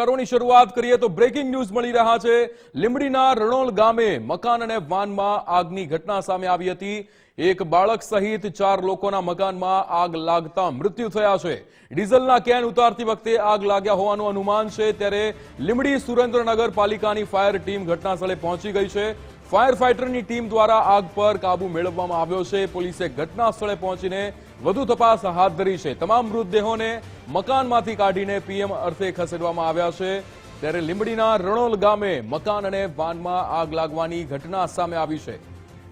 ની શરૂઆત કરીએ તો બ્રેકિંગ ન્યૂઝ મળી રહ્યા છે। લીંબડીના રણોલ ગામે મકાન અને વાનમાં આગની ઘટના સામે આવી હતી। એક બાળક સહિત 4 લોકોના મકાનમાં આગ લાગતા મૃત્યુ થયા છે। ડીઝલના કેન ઉતારતી વખતે આગ લાગ્યા હોવાનું અનુમાન છે। ત્યારે લીંબડી સુરેન્દ્રનગર પાલિકાની ફાયર ટીમ ઘટનાસ્થળે પહોંચી ગઈ છે। ફાયર ફાઇટરની ટીમ દ્વારા આગ પર કાબુ મેળવવામાં આવ્યો છે। પોલીસે ઘટનાસ્થળે પહોંચીને વધુ તપાસ હાથ ધરી છે। તમામ મૃતદેહોને મકાનમાંથી કાઢીને પીએમ અર્થે ખસેડવામાં આવ્યા છે। ત્યારે લીંબડીના રણોલ ગામે મકાન અને વાનમાં આગ લાગવાની ઘટના સામે આવી છે।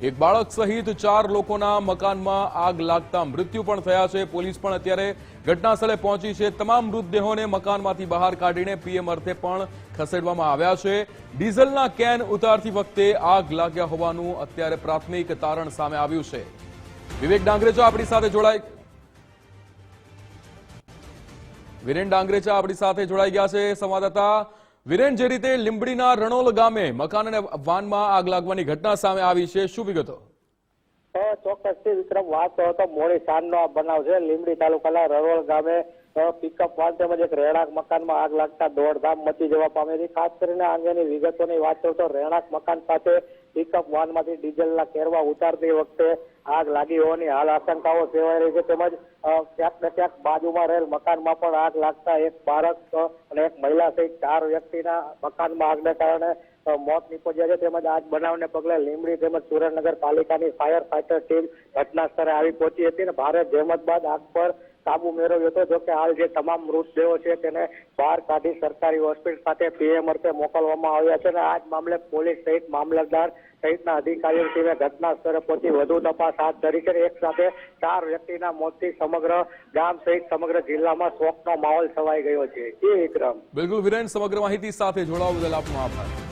એક બાળક સહિત 4 લોકોના મકાનમાં આગ લાગતા મૃત્યુ પણ થયા છે। પોલીસ પણ અત્યારે ઘટનાસ્થળે પહોંચી છે। તમામ મૃતદેહોને મકાનમાંથી બહાર કાઢીને પીએમ અર્થે પણ ખસેડવામાં આવ્યા છે। ડીઝલના કેન ઉતારતી વખતે આગ લાગ્યા હોવાનું અત્યારે પ્રાથમિક તારણ સામે આવ્યું છે। વિવેક ડાંગરેચા આપણી સાથે જોડાઈ વિરેન ડાંગરેચા આપણી સાથે જોડાઈ ગયા છે। સંવાદદાતા વિરેન, જે રીતે લીંબડીના રણોલ ગામે મકાન અને વાનમાં આગ લાગવાની ઘટના સામે આવી છે, શું વિગતો? ચોક્કસથી વિક્રમ, વાત તો મોડી સાંજનો આ બનાવ છે। લીંબડી તાલુકાના રણોલ ગામે પિકઅપ વાન તેમજ એક રહેણાંક મકાનમાં આગ લાગતા દોડધામ મચી જવા પામી હતી। ખાસ કરીને આ અંગેની વિગતોની વાત કરું તો રહેણાંક મકાન સાથે પિકઅપ વાનમાંથી ડીઝલના કેરવા ઉતારતી વખતે આગ લાગી હોવાની હાલ આશંકાઓ સેવાઈ રહી છે। તેમજ ક્યાંક ને ક્યાંક બાજુમાં રહેલ મકાનમાં પણ આગ લાગતા એક બાળક અને એક મહિલા સહિત 4 વ્યક્તિના મકાનમાં આગને કારણે મોત નીપજ્યા છે। તેમજ આગ બનાવને પગલે લીંબડી તેમજ સુરેન્દ્રનગર પાલિકાની ફાયર ફાઇટર ટીમ ઘટના સ્થળે આવી પહોંચી હતી અને ભારે જહેમત બાદ આગ પર કાબુ મેળવ્યો હતો। જોકે હાલ જે તમામ મૃતદેહો છે તેને બહાર કાઢી સરકારી હોસ્પિટલ ખાતે પીએમ અર્થે મોકલવામાં આવ્યા છે અને આ જ મામલે પોલીસ સહિત મામલતદાર સહિતના અધિકારીઓ ટીમે ઘટના સ્થળે પહોંચી વધુ તપાસ હાથ ધરી છે। એક સાથે 4 વ્યક્તિના મોતથી સમગ્ર ગામ સહિત સમગ્ર જિલ્લામાં શોકનો માહોલ છવાઈ ગયો છે। જી વિક્રમ। બિલકુલ વિરેન, સમગ્ર માહિતી સાથે જોડાવા બદલ આપનો આભાર।